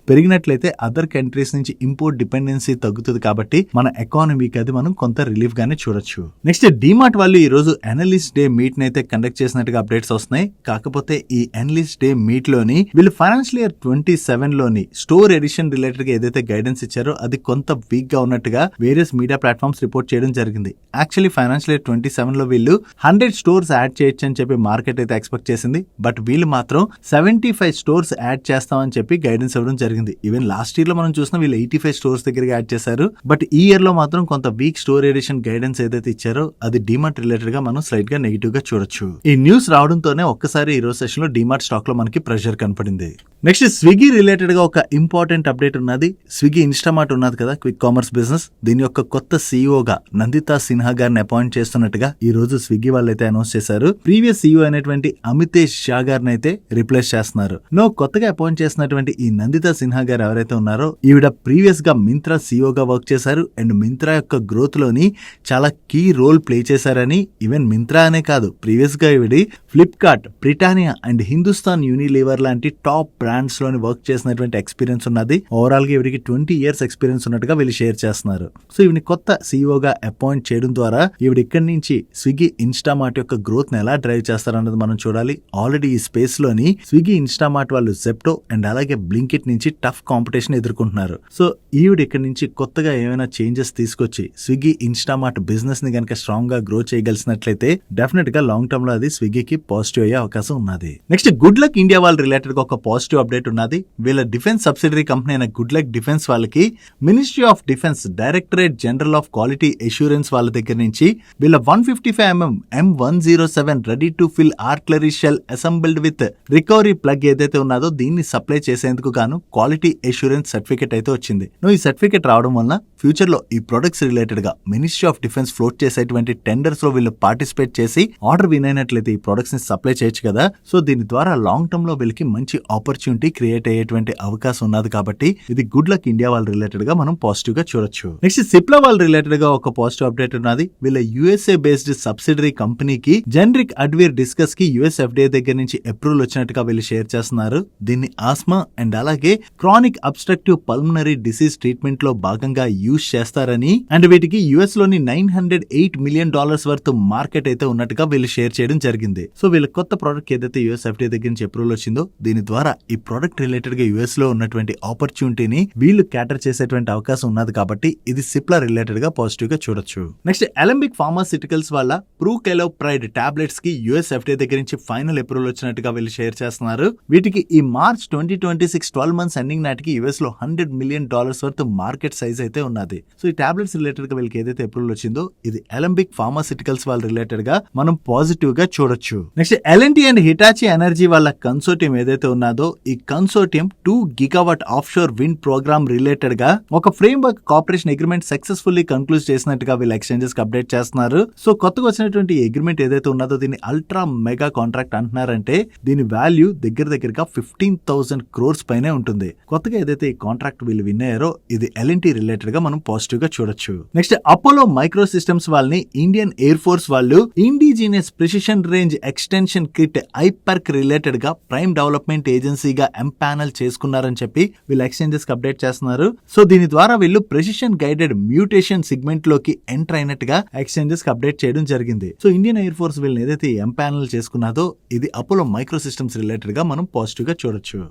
పెరిగినట్లయితే అదర్ కంట్రీస్ నుంచి ఇంపోర్ట్ డిపెండెన్సీ తగ్గుతుంది కాబట్టి మన ఎకానమీకి అది మనం కొంత రిలీఫ్ గానే చూడొచ్చు. నెక్స్ట్ డిమార్ట్ వాళ్ళు ఈ రోజు అనలిస్ట్ డే మీట్ అయితే కండక్ట్ చేసినట్టుగా అప్డేట్స్ వస్తున్నాయి. కాకపోతే ఈ అనలిస్ట్ డే మీట్ లోని వీళ్ళు ఫైనాన్షియల్ ఇయర్ 27 లోని స్టోర్ ఎడిషన్ రిలేటెడ్ గా ఏదైతే గైడెన్స్ ఇచ్చారో అది కొంత వీక్ గా ఉన్నట్టుగా వేరియస్ మీడియా ప్లాట్ఫామ్స్ రిపోర్ట్ చేయడం జరిగింది. యాక్చువల్లీ ఫైనాన్షియల్ ఇయర్ 27 లో వీళ్ళు 100 స్టోర్స్ యాడ్ చేయొచ్చు అని చెప్పి మార్కెట్ అయితే ఎక్స్పెక్ట్ చేసింది. బట్ వీళ్ళు మాత్రం 75 స్టోర్స్ యాడ్ చేస్తామని చెప్పి గైడెన్స్ ఇవ్వడం జరిగింది. ఈవెన్ లాస్ట్ ఇయర్ లో మనం చూసిన వీళ్ళు 85 స్టోర్స్ దగ్గర యాడ్ చేశారు. బట్ ఈ ఇయర్ లో మాత్రం కొంత వీక్ స్టోర్ ఎడిషన్ గైడెన్స్ ఏదైతే ఇచ్చారో అది డిమార్ట్ రిలేటెడ్ గా మనం స్లైట్ గా నెగిటివ్ గా చూడొచ్చు. ఈ న్యూస్ రావడంతోనే ఒక్కసారి ఈ రోజు సెషన్ లో డిమార్ట్ స్టాక్ లో మనకి ప్రెషర్ కనపడింది. నెక్స్ట్ స్విగ్గీ రిలేటెడ్ గా ఒక ఇంపార్టెంట్ అప్డేట్ ఉన్నది. స్విగ్గీ ఇన్స్టామార్ట్ ఉన్నది కదా, క్విక్ కామర్స్ బిజినెస్, దీని యొక్క కొత్త సీఈఓగా నందితా సిన్హా గారిని అపాయింట్ చేస్తున్నట్టుగా ఈ రోజు స్విగ్గీ వాళ్ళు అయితే అనౌన్స్ చేశారు. ప్రీవియస్ సీఈఓ అయినటువంటి అమితేష్ షా గారిని అయితే రిప్లేస్ చేస్తున్నారు. కొత్తగా అపాయింట్ చేసినటువంటి ఈ నందితా సిన్హా గారు ఎవరైతే ఉన్నారో ఈవిడ ప్రీవియస్ గా మింత్రా సీఈఓగా వర్క్ చేశారు అండ్ మింత్రా యొక్క గ్రోత్ లోని చాలా కీ రోల్ ప్లే చేశారని, ఈవెన్ మింత్రా అనే కాదు ప్రీవియస్ గా ఈవిడి ఫ్లిప్కార్ట్, బ్రిటానియా అండ్ హిందుస్థాన్ యూనిలీవర్ లాంటి టాప్ బ్రాండ్స్ లోని వర్క్ చేసినటువంటి ఎక్స్పీరియన్స్ ఉన్నది. ఓవరాల్ గా ఈవిడికి 20 years ఎక్స్పీరియన్స్ ఉన్నట్టుగా వీళ్ళు షేర్ చేస్తున్నారు. సో ఈవిని కొత్త సీఈఓగా అపాయింట్ చేయడం ద్వారా ఈవిడ ఇక్కడి నుంచి స్విగ్గీ ఇన్స్టామార్ట్ యొక్క గ్రోత్ ని ఎలా డ్రైవ్ చేస్తారన్నది మనం చూడాలి. ఆల్రెడీ ఈ స్పేస్ లోని స్విగ్గీ ఇన్స్టామార్ట్ వాళ్ళు జెప్టో అండ్ అలాగే బ్లింకిట్ నుంచి టఫ్ కాంపిటీషన్ ఎదుర్కొంటున్నారు. సో ఈవిడ ఇక్కడి నుంచి కొత్తగా ఏమైనా చేంజెస్ తీసుకొచ్చి స్విగ్గీ ఇన్స్టామార్ట్ బిజినెస్ ని కనుక స్ట్రాంగ్ గా గ్రో చేయగలిసినట్లయితే డెఫినెట్ గా లాంగ్ టర్మ్ లో అది స్విగ్గీకి పాజిటివ్ అయ్యే అవకాశం ఉన్నది. నెక్స్ట్ గుడ్ లక్ ఇండియా వాళ్ళ రిలేటెడ్ గా ఒక పాజిటివ్ అప్డేట్ ఉన్నది. వీళ్ళ డిఫెన్స్ సబ్సిడరీ కంపెనీ అయిన గుడ్ లక్ డిఫెన్స్ వాళ్ళకి ministry of defence directorate general of quality assurance వాళ్ళ దగ్గర నుంచి వీళ్ళ 155mm M107 ready to fill artillery shell assembled with recovery plug ఏదైతే ఉన్నదో దీన్ని సప్లై చేసేందుకు గాను క్వాలిటీ అష్యూరెన్స్ సర్టిఫికేట్ అయితే వచ్చింది. ఈ సర్టిఫికేట్ రావడం వల్ల ఫ్యూచర్ లో ఈ ప్రొడక్ట్స్ రిలేటెడ్ గా మినిస్ట్రీ ఆఫ్ డిఫెన్స్ ఫ్లోట్ చేసేటువంటి టెండర్స్ లో వీళ్ళు పార్టిసిపేట్ చేసి ఆర్డర్ విన్ అయినట్లయితే ఈ ప్రొడక్ట్స్ ని సప్లై చేయొచ్చు కదా. సో దీని ద్వారా లాంగ్ టర్మ్ లో వీళ్ళకి మంచి ఆపర్చునిటీ క్రియేట్ అయ్యేటువంటి అవకాశం ఉన్నది. కాబట్టి ఇది గుడ్ లక్ ఇండియా వాళ్ళ రిలేటెడ్ గా మనం పాజిటివ్ గా చూడొచ్చు. నెక్స్ట్ సిప్లా వాళ్ళ రిలేటెడ్ గా ఒక పాజిటివ్ అప్డేట్ ఉన్నది. వీళ్ళ యుఎస్ఏ బేస్డ్ సబ్సిడరీ కంపెనీకి జెనరిక్ అడ్వీర్ డిస్కస్ కి యుఎస్ ఎఫ్డిఏ దగ్గర నుంచి అప్రూవల్ వచ్చినట్టుగా వీళ్ళు షేర్ చేస్తున్నారు. దీన్ని ఆస్మా అండ్ అలాగే chronic obstructive pulmonary disease treatment లో భాగంగా యూజ్ చేస్తారని అండ్ వీటికి యుఎస్ లోని $908 million వర్త్ మార్కెట్ అయితే ఉన్నట్టుగా వీళ్ళు షేర్ చేయడం జరిగింది. సో వీళ్ళ కొత్త ప్రోడక్ట్ ఏదైతే యుఎస్ ఎఫ్డిఏ దగ్గర నుంచి అప్రూవల్ వచ్చిందో దీని ద్వారా ఈ ప్రోడక్ట్ రిలేటెడ్ గా యుఎస్ లో ఉన్నటువంటి ఆపర్చునిటీని వీళ్ళు క్యాటర్ చేసేటువంటి అవకాశం ఉన్నది. కాబట్టి ఇది సిప్లా రిలేటెడ్ గా పాజిటివ్ గా చూడొచ్చు. నెక్స్ట్ అలెంబిక్ ఫార్మాసిటికల్స్ వాళ్ళ ప్రూకెలోప్రైడ్ టాబ్లెట్స్ కి యుఎస్ ఎఫ్డిఏ దగ్గర నుంచి ఫైనల్ అప్రూవల్ వచ్చినట్టుగా వీళ్ళు షేర్ చేస్తున్నారు. వీటికి ఈ మార్చ్ 2026 12 months ఎండింగ్ నాటికి యుఎస్ లో $100 million వర్త్ మార్కెట్ సైజ్ అయితే ఉన్నది. సో ఈ టాబ్లెట్స్ రిలేటెడ్ గా వీళ్ళకి ఏదైతే అప్రూవల్ వచ్చిందో ఇది అలెంబిక్ ఫార్మాసిటికల్స్ వాళ్ళ రిలేటెడ్ గా మనం పాజిటివ్ గా చూడొచ్చు. Next L&T and Hitachi Energy వాళ్ళ కన్సోర్టియం ఏదైతే ఉన్నదో ఈ consortium 2 GW offshore wind programme related గా ఒక framework cooperation agreement successfully conclude చేసినట్టుగా వీళ్ళు ఎక్స్చేంజెస్ కి అప్డేట్ చేస్తున్నారు. సో కొత్తగా వచ్చినటువంటి అగ్రిమెంట్ ఏదైతే ఉన్నదో దీన్ని అల్ట్రా మెగా కాంట్రాక్ట్ అంటున్నారంటే దీని వాల్యూ దగ్గరగా 15,000 crores పైనే ఉంటుంది. కొత్తగా ఏదైతే ఈ కాంట్రాక్ట్ వీళ్ళు విన్ అయ్యారో ఇది ఎల్ఎన్టీ రిలేటెడ్ గా మనం పాజిటివ్ గా చూడొచ్చు. నెక్స్ట్ అపోలో మైక్రో సిస్టమ్స్ వాళ్ళని ఇండియన్ ఎయిర్ ఫోర్స్ వాళ్ళు indigenous precision range extension kit ఐపర్క్ రిలేటెడ్ గా ప్రైమ్ డెవలప్మెంట్ ఏజెన్సీగా ఎంపానల్ చేసుకున్నారని చెప్పి వీళ్ళు ఎక్స్చేంజెస్ కి అప్డేట్ చేస్తున్నారు. సో దీని ద్వారా వీళ్ళు ప్రెసిషన్ గైడెడ్ మ్యూటేషన్ సెగ్మెంట్ లోకి ఎంటర్ అయినట్టుగా ఎక్స్చేంజెస్ కి అప్డేట్ చేయడం జరిగింది. సో ఇండియన్ ఎయిర్ ఫోర్స్ వీళ్ళని ఏదైతే ఎంపానల్ చేసుకున్నదో ఇది అపోలో మైక్రో సిస్టమ్స్ రిలేటెడ్ గా మనం పాజిటివ్ గా చూడొచ్చు.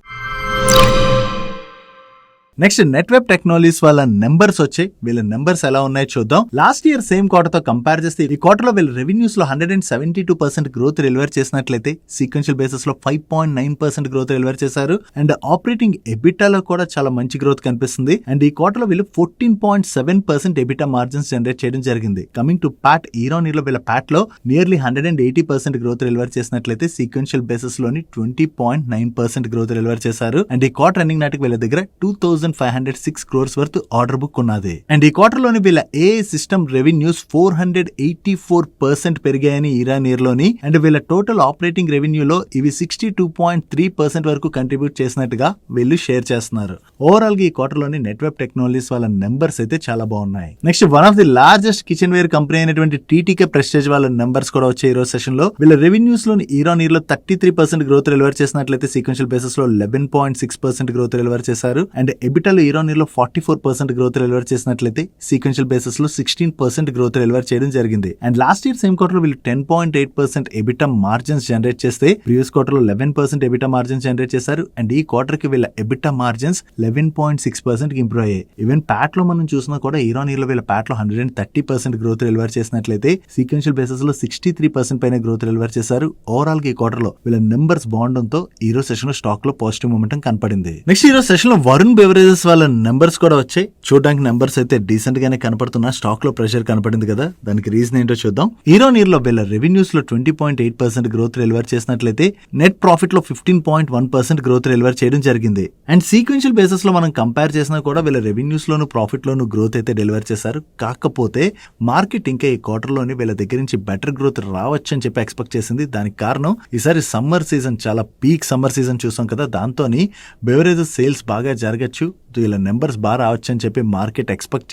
నెక్స్ట్ నెట్వెబ్ టెక్నాలజీస్ వాళ్ళ నెంబర్స్ వచ్చాయి. వీళ్ళ నెంబర్స్ ఎలా ఉన్నాయో చూద్దాం. లాస్ట్ ఇయర్ సేమ్ క్వార్టర్ తో కంపేర్ చేస్తే ఈ క్వార్టర్ లో వీళ్ళ రెవెన్యూస్ లో 172% గ్రోత్ డెలివర్ చేసినట్లయితే సీక్వెన్షియల్ బేసిస్ లో 5.9% గ్రోత్ డెలివర్ చేశారు. అండ్ ఆపరేటింగ్ ఎబిటాలో కూడా చాలా మంచి గ్రోత్ కనిపిస్తుంది. అండ్ ఈ క్వార్టర్ లో వీళ్ళు 14.7% ఎబిటా మార్జిన్స్ జనరేట్ చేయడం జరిగింది. Coming to Pat year on year లో వీళ్ళ ప్యాట్ లో నియర్లీ 180% గ్రోత్ డెలివర్ చేసినట్లయితే సీక్వెన్షియల్ బేసిస్ లోని 20.9% గ్రోత్ డెలివర్ చేశారు. అండ్ ఈ క్వార్టర్ ఎండింగ్ నాటికి వీళ్ళ దగ్గర 2,000 3,506 crores వర్త్ ఆర్డర్ బుక్ ఉన్నది. అండ్ ఈ క్వార్టర్ లోని వీళ్ళ ఏఐ సిస్టమ్ రెవెన్యూస్ 484% పెరిగాయని ఇరాన్ ఇయర్ లోని. అండ్ వీళ్ళ టోటల్ ఆపరేటింగ్ రెవెన్యూలో ఇవి 62.3% వరకు కంట్రిబ్యూట్ చేసినట్టుగా వీళ్ళు షేర్ చేస్తున్నారు. ఓవరాల్ గా ఈ క్వార్టర్ లోని నెట్వర్క్ టెక్నాలజీస్ వాళ్ళ నెంబర్స్ అయితే చాలా బాగున్నాయి. Next one of the largest kitchenware company అయినటువంటి టీటీకే ప్రెస్టేజ్ వాళ్ళ నెంబర్స్ కూడా వచ్చాయి ఈ రోజు సెషన్ లో. వీళ్ళ రెవెన్యూస్ లోని ఇరాన్ ఇయర్ లో 33% గ్రోత్ డెలివర్ చేసినట్లయితే సీక్వెన్షియల్ బేసిస్ లో 11.6% గ్రోత్ డెలివర్ చేశారు. అండ్ ఎబిటాలో ఇరాన్ ఇయర్ లో 44% గ్రోత్ డెలివర్ చేసినట్లయితే సీక్వెన్షియల్ బేసిస్ లో 16% గ్రోత్ డెలివర్ చేయడం జరిగింది. And last year same quarter లో వీళ్ళు 10.8% ఎబిటా మార్జిన్స్ జనరేట్ చేస్తే ప్రీవియస్ క్వార్టర్ లో 11% ఎబిటా మార్జిన్స్ జనరేట్ చేశారు. అండ్ ఈ క్వార్టర్ కి వీళ్ళ ఎబిటా మార్జిన్స్ 11.6% ఇంప్రూవ్ అయ్యాయి. ఈవెన్ ప్యాట్ లో మనం చూసినా కూడా ఇరాన్ ఇయర్ లో వీళ్ళ ప్యాట్ లో 130% గ్రోత్ డెలివర్ చేసినట్లయితే సీక్వెన్షియల్ బేసిస్ లో 63% పైన గ్రోత్ డెలివర్ చేశారు. ఓవరాల్ గా ఈ క్వార్టర్ లో వీళ్ళ నెంబర్స్ బాగుండడంతో ఈ రోజు సెషన్ లో స్టాక్ లో పాజిటివ్ మూమెంటం కనపడింది. నెక్స్ట్ ఈ రోజు సెషన్ లో వరుణ్ బెవరేజెస్ వాళ్ళ నెంబర్స్ కూడా వచ్చాయి. చూడడానికి నెంబర్స్ అయితే డీసెంట్ గానే కనపడుతున్నా స్టాక్ లో ప్రెషర్ కనపడింది కదా, దానికి రీజన్ ఏంటో చూద్దాం. ఇరాన్ ఇయర్ లో వీళ్ళ రెవెన్యూస్ లో 20.8% గ్రోత్ డెలివర్ చేసినట్లయితే నెట్ ప్రాఫిట్ లో 15.1% గ్రోత్ డెలివర్ చేయడం జరిగింది. అండ్ సీక్వెన్షియల్ బేసిస్ లో మనం కంపేర్ చేసినా కూడా వీళ్ళ రెవెన్యూస్ లోను ప్రాఫిట్ లోను గ్రోత్ అయితే డెలివర్ చేశారు. కాకపోతే మార్కెట్ ఇంకా ఈ క్వార్టర్ లోని వీళ్ళ దగ్గర నుంచి బెటర్ గ్రోత్ రావచ్చు అని చెప్పి ఎక్స్పెక్ట్ చేసింది. దానికి కారణం ఈసారి సమ్మర్ సీజన్ చాలా పీక్ సమ్మర్ సీజన్ చూసాం కదా, దాంతోని బెవరేజెస్ సేల్స్ బాగా జరగచ్చు, వీళ్ళ నెంబర్స్ బాగా రావచ్చు అని చెప్పి మార్కెట్ ఎక్స్పెక్ట్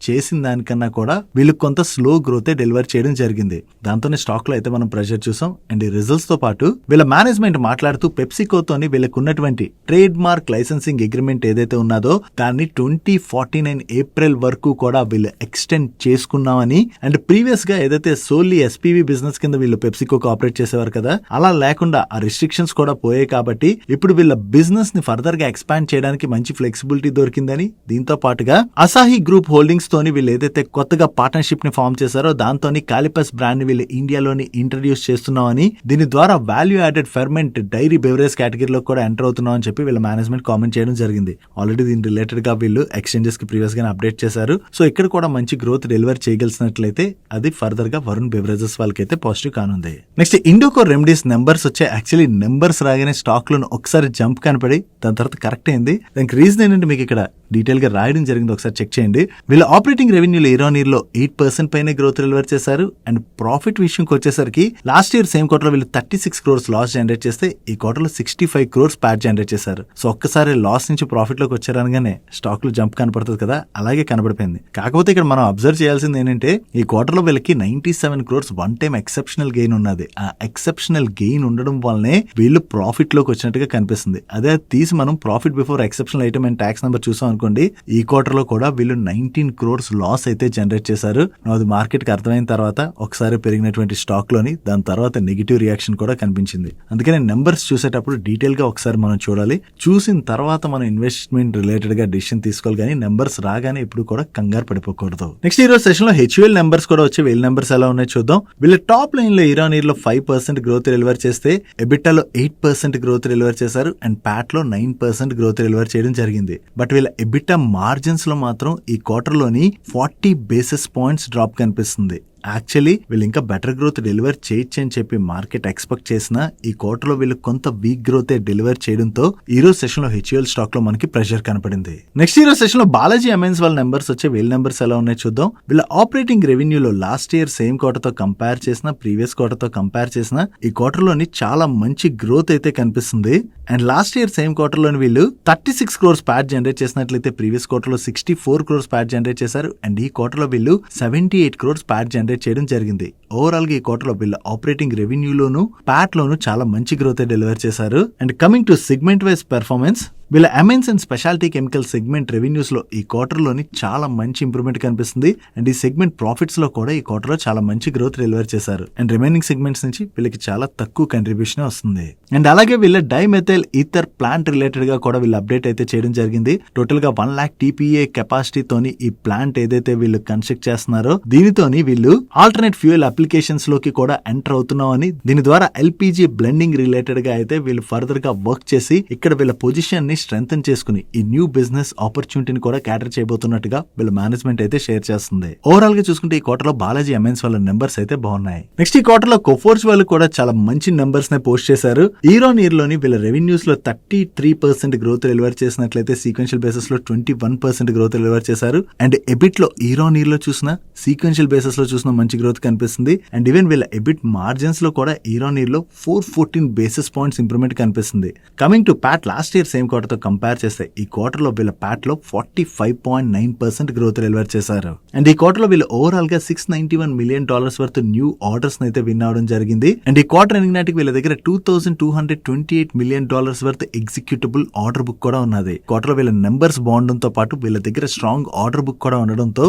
చేసిన దానికన్నా కూడా వీళ్ళు కొంత స్లో గ్రోత్ డెలివర్ చేయడం జరిగింది. దాంతోనే స్టాక్ లో అయితే మనం ప్రెషర్ చూసాం. అండ్ ఈ రిజల్ట్స్ తో పాటు వీళ్ళ మేనేజ్మెంట్ మాట్లాడుతూ పెప్సికోతోని వీళ్ళకు ఉన్నటువంటి ట్రేడ్ మార్క్ లైసెన్సింగ్ అగ్రిమెంట్ ఏదైతే ఉన్నదో దాన్ని 2049 ఏప్రిల్ వరకు కూడా వీళ్ళు ఎక్స్టెండ్ చేసుకున్నామని, అండ్ ప్రీవియస్ గా ఏదైతే సోల్లీ ఎస్పీవీ బిజినెస్ కింద వీళ్ళు పెప్సికోకి ఆపరేట్ చేసేవారు కదా, అలా లేకుండా ఆ రిస్ట్రిక్షన్స్ కూడా పోయాయి. కాబట్టి ఇప్పుడు వీళ్ళ బిజినెస్ ని ఫర్దర్ గా ఎక్స్పాండ్ చేయడానికి మంచి ఫ్లెక్సిబిలిటీ దొరికిందని, దీంతో పాటుగా అసాహి గ్రూప్ హోల్డింగ్స్ తోని వీళ్ళు ఏదైతే కొత్తగా పార్ట్నర్షిప్ ని ఫామ్ చేశారో దాంతోని కాలిపస్ బ్రాండ్ ని వీళ్ళు ఇండియాలోని ఇంట్రడ్యూస్ చేస్తున్నామని, దీని ద్వారా value added ferment dairy beverage కేటగిరీలో కూడా ఎంటర్ అవుతున్నాం అని చెప్పి వీళ్ళ మేనేజ్మెంట్ కామెంట్ చేయడం జరిగింది. ఆల్రెడీ దీని రిలేటెడ్ గా వీళ్ళు ఎక్స్చేంజెస్ కి ప్రీవియస్ గా అప్డేట్ చేశారు. సో ఇక్కడ కూడా మంచి గ్రోత్ డెలివర్ చేయగలిసినట్లయితే అది ఫర్దర్ గా వరుణ్ బెవరేజెస్ వాళ్ళకైతే పాజిటివ్ కానుంది. నెక్స్ట్ ఇండోకో రెమెడీస్ నెంబర్స్ వచ్చాయి. యాక్చువల్లీ నెంబర్స్ రాగానే స్టాక్ లో ఒకసారి జంప్ కనపడి దాని తర్వాత కరెక్ట్ అయింది. దానికి రీజన్ ఏంటంటే మీకు ఇక్కడ డీటెయిల్ గా రాయడం జరిగింది, ఒకసారి చెక్ చేయండి. వీళ్ళ ఆపరేటింగ్ రెవెన్యూలో ఇరాన్ ఇయర్ లో 8% పైన గ్రోత్ డెలివర్ చేశారు. అండ్ ప్రాఫిట్ విషయంకి వచ్చేసరికి లాస్ట్ ఇయర్ సేమ్ క్వార్టర్ లో వీళ్ళు 36 crores లాస్ జనరేట్ చేస్తే ఈ క్వార్టర్ లో 65 crores ప్యాట్ జనరేట్ చేశారు. సో ఒక్కసారి లాస్ నుంచి ప్రాఫిట్ లోకి వచ్చారనగానే స్టాక్ లో జంప్ కనపడుతుంది కదా, అలాగే కనబడిపోయింది. కాకపోతే ఇక్కడ మనం అబ్జర్వ్ చేయాల్సింది ఏంటంటే ఈ క్వార్టర్ లో వీళ్ళకి 97 crores one time exceptional gain ఉన్నది. ఆ ఎక్సెప్షనల్ గెయిన్ ఉండడం వల్లనే వీళ్ళు ప్రాఫిట్ లోకి వచ్చినట్టుగా కనిపిస్తుంది. అదే తీసి మనం profit before exceptional item and tax number చూసాం అనుకోండి, ఈ క్వార్టర్ లో కూడా వీళ్ళు 19 crores లాస్ అయితే జనరేట్ చేశారు. అది మార్కెట్ కి అర్థమైన తర్వాత ఒకసారి పెరిగినటువంటి స్టాక్ లోని దాని తర్వాత నెగిటివ్ రియాక్షన్ కూడా కనిపించింది. అందుకని నెంబర్స్ చూసేటప్పుడు డీటెయిల్ గా ఒకసారి మనం చూడాలి. చూసిన తర్వాత మనం ఇన్వెస్ట్మెంట్ రిలేటెడ్ గా డిసిషన్ తీసుకోవాలి, కానీ నెంబర్స్ రాగానే ఇప్పుడు కూడా కంగారు పడిపోకూడదు. నెక్స్ట్ ఈ రోజు సెషన్ లో హెచ్యుఎల్ నెంబర్స్ కూడా వచ్చి వీళ్ళ నెంబర్స్ ఎలా ఉన్నాయో చూద్దాం. వీళ్ళ టాప్ లైన్ లో ఇరాన్ ఇయర్ లో 5% గ్రోత్ డెలివర్ చేస్తే ఎబిటాలో 8% గ్రోత్ డెలివర్ చేశారు. అండ్ ప్యాట్ లో 9% గ్రోత్ డెలివర్ చేయడం జరిగింది. బట్ వీళ్ళ ఎబిటా మార్జిన్స్ లో మాత్రం ఈ క్వార్టర్ లోని 40 basis points డ్రాప్ కనిపిస్తుంది. యాక్చువల్లీ వీళ్ళు ఇంకా బెటర్ గ్రోత్ డెలివర్ చేయొచ్చు అని చెప్పి మార్కెట్ ఎక్స్పెక్ట్ చేసినా ఈ క్వార్టర్ లో వీళ్ళు కొంత వీక్ గ్రోత్ డెలివర్ చేయడంతో ఈ రోజు సెషన్ లో హెచ్యుఎల్ స్టాక్ లో మనకి ప్రెషర్ కనపడింది. నెక్స్ట్ ఈ రోజు సెషన్ లో బాలాజీ అమైన్స్ వాళ్ళ నెంబర్స్ వచ్చే వీళ్ళ నెంబర్స్ ఎలా ఉన్నాయో చూద్దాం. వీళ్ళ ఆపరేటింగ్ రెవెన్యూలో లాస్ట్ ఇయర్ సేమ్ క్వార్టర్ తో కంపేర్ చేసిన, ప్రీవియస్ క్వార్టర్ తో కంపేర్ చేసిన ఈ క్వార్టర్ లోని చాలా మంచి గ్రోత్ అయితే కనిపిస్తుంది. And last year same quarter లోని వీళ్ళు 36 crores ప్యాట్ జనరేట్ చేసినట్లయితే ప్రీవియస్ క్వార్టర్ లో 64 crores ప్యాట్ జనరేట్ చేశారు. అండ్ ఈ క్వార్టర్ లో వీళ్ళు 78 crores ప్యాట్ జనరేట్ చేయడం జరిగింది. ఓవరాల్ గా ఈ క్వార్టర్ లో వీళ్ళు ఆపరేటింగ్ రెవెన్యూలోను ప్యాట్ లోను చాలా మంచి గ్రోత్ డెలివర్ చేశారు. And coming to segment wise performance, వీళ్ళ amines and speciality chemical segment revenues లో ఈ క్వార్టర్ లోని చాలా మంచి ఇంప్రూవ్మెంట్ కనిపిస్తుంది. అండ్ ఈ సెగ్మెంట్ ప్రాఫిట్స్ లో కూడా ఈ క్వార్టర్ లో చాలా మంచి గ్రోత్ డెలివర్ చేశారు. అండ్ రిమైనింగ్ సెగ్మెంట్స్ నుంచి వీళ్ళకి చాలా తక్కువ కంట్రిబ్యూషన్ వస్తుంది. అండ్ అలాగే వీళ్ళ డైమెథైల్ ఈథర్ ప్లాంట్ రిలేటెడ్ గా కూడా వీళ్ళు అప్డేట్ అయితే చేయడం జరిగింది. టోటల్ గా 1 lakh TPA కెపాసిటీ తోని ఈ ప్లాంట్ ఏదైతే వీళ్ళు కన్స్ట్రక్ట్ చేస్తున్నారో దీనితోని వీళ్ళు ఆల్టర్నేట్ ఫ్యూయల్ అప్లికేషన్స్ లోకి కూడా ఎంటర్ అవుతున్నామని, దీని ద్వారా LPG బ్లెండింగ్ రిలేటెడ్ గా అయితే వీళ్ళు ఫర్దర్ గా వర్క్ చేసి ఇక్కడ వీళ్ళ పొజిషన్ ని స్ట్రెంథన్ చేసుకుని ఈ న్యూ బిజినెస్ ఆపర్చునిటీని కూడా క్యాటర్ చేయబోతున్నట్టుగా వీళ్ళ మేనేజ్మెంట్ అయితే షేర్ చేస్తుంది. ఓవరాల్ గా చూసుకుంటే ఈ క్వార్టర్ లో బాలాజీ ఎంఎన్స్ వాళ్ళ నెంబర్స్ అయితే బాగున్నాయి. నెక్స్ట్ ఈ క్వార్టర్ లో కోఫోర్స్ వాళ్ళు కూడా చాలా మంచి నెంబర్స్ నే పోస్ట్ చేశారు. ఇయర్ ఆన్ ఇయర్ లోని వీళ్ళ రెవెన్యూస్ లో 33% గ్రోత్ డెలివర్ చేసినట్లయితే సీక్వెన్షియల్ బేసిస్ లో 21% గ్రోత్ డెలివర్ చేశారు. అండ్ ఎబిట్ లో ఇయర్ ఆన్ ఇయర్ లో చూసిన సీక్వెన్షియల్ బేసిస్ లో చూసిన మంచి గ్రోత్ కనిపిస్తుంది. అండ్ ఈవెన్ వీళ్ళ ఎబిట్ మార్జిన్స్ లో కూడా ఇయర్ ఆన్ ఇయర్ లో 414 బేసిస్ పాయింట్స్ ఇంప్రూవ్మెంట్ కనిపిస్తుంది. Coming to Pat last year same quarter తో కంపేర్ చేస్తే ఈ క్వార్టర్ లో వీళ్ళ ప్యాట్ లో 45.9% గ్రోత్ డెలివర్ చేశారు. అండ్ ఈ క్వార్టర్ లో వీళ్ళు ఓవరాల్ గా $691 million వర్త్ న్యూ ఆర్డర్స్ అయితే విన్ అవడం జరిగింది. అండ్ ఈ క్వార్టర్ ఎండింగ్ నాటికి వీళ్ళ దగ్గర $2,228 million worth executable order book కూడా ఉన్నది. క్వార్టర్ లో వీళ్ళ నెంబర్స్ బాగుండడంతో పాటు వీళ్ళ దగ్గర స్ట్రాంగ్ ఆర్డర్ బుక్ కూడా ఉండడంతో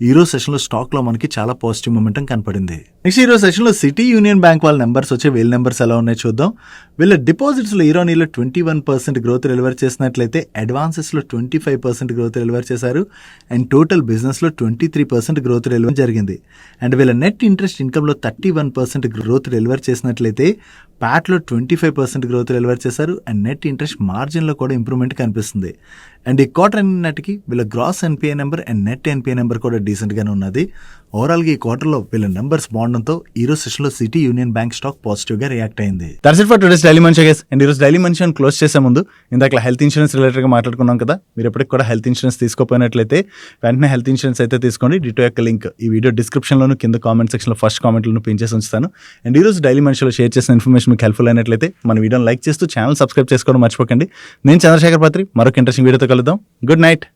ఈ రోజు సెషన్ లో స్టాక్ లో మనకి చాలా పాజిటివ్ మొమెంటం కనపడింది. నెక్స్ట్ ఈ రోజు సెషన్ లో సిటీ యూనియన్ బ్యాంక్ వాళ్ళ నెంబర్స్ వచ్చి వీళ్ళ నెంబర్స్ ఎలా ఉన్నాయో చూద్దాం. వీళ్ళ డిపాజిట్స్ లో ఇయర్ ఆన్ ఇయర్ లో 21% గ్రోత్ డెలివర్ చేసినట్లయితే అడ్వాన్సెస్ లో 25% గ్రోత్ డెలివర్ చేశారు. అండ్ టోటల్ బిజినెస్ లో 23% గ్రోత్ డెలివర్ జరిగింది. అండ్ వీళ్ళ నెట్ ఇంట్రెస్ట్ ఇన్కమ్ లో 31% గ్రోత్ డెలివర్ చేసినట్లయితే ప్యాట్ లో 25% గ్రోత్ డెలివర్ చేశారు. అండ్ నెట్ ఇంట్రెస్ట్ మార్జిన్ లో కూడా ఇంప్రూవ్మెంట్ కనిపిస్తుంది. అండ్ ఈ క్వార్టర్ నాటికి వీళ్ళ gross NPA number and net NPA number కూడా డీసెంట్ గానే ఉన్నది. ఓవరాల్ గా ఈ క్వార్టర్ లో వీళ్ళ నెంబర్స్ బాగుండడంతో ఈ రోజు సెషన్ లో city union bank stock positive గా రియాక్ట్ అయింది. That's it for today's daily మనిషి గైస్. అండ్ ఈ రోజు డైలీ మనిషి క్లోజ్ చేసే ముందు ఇందాక హెల్త్ ఇన్సూరెన్స్ రిలేటెడ్ గా మాట్లాడుకున్నాం కదా. మీరు ఎప్పటికి కూడా హెల్త్ ఇన్సూరెన్స్ తీసుకోపోయినట్లయితే వెంటనే హెల్త్ ఇన్సూరెన్స్ అయితే తీసుకోండి. డిటో యొక్క లింక్ ఈ వీడియో డిస్క్రిప్షన్ లోను కింద కామెంట్ సెక్షన్ లో ఫస్ట్ కామెంట్ లోను పిన్ చేసి ఉంచుతాను. అండ్ ఈ రోజు డైలీ మనిషిలో షేర్ చేసిన ఇన్ఫర్మేషన్ మీకు హెల్ప్ఫుల్ అయినట్లయితే మన వీడియోని లైక్ చేస్తూ ఛానల్ సబ్స్క్రైబ్ చేసుకోవడం మర్చిపోకండి. నేను చంద్రశేఖర్ పత్రి మరొక ఇంట్రెస్టింగ్ వీడియోతో కలుద్దాం. Good night.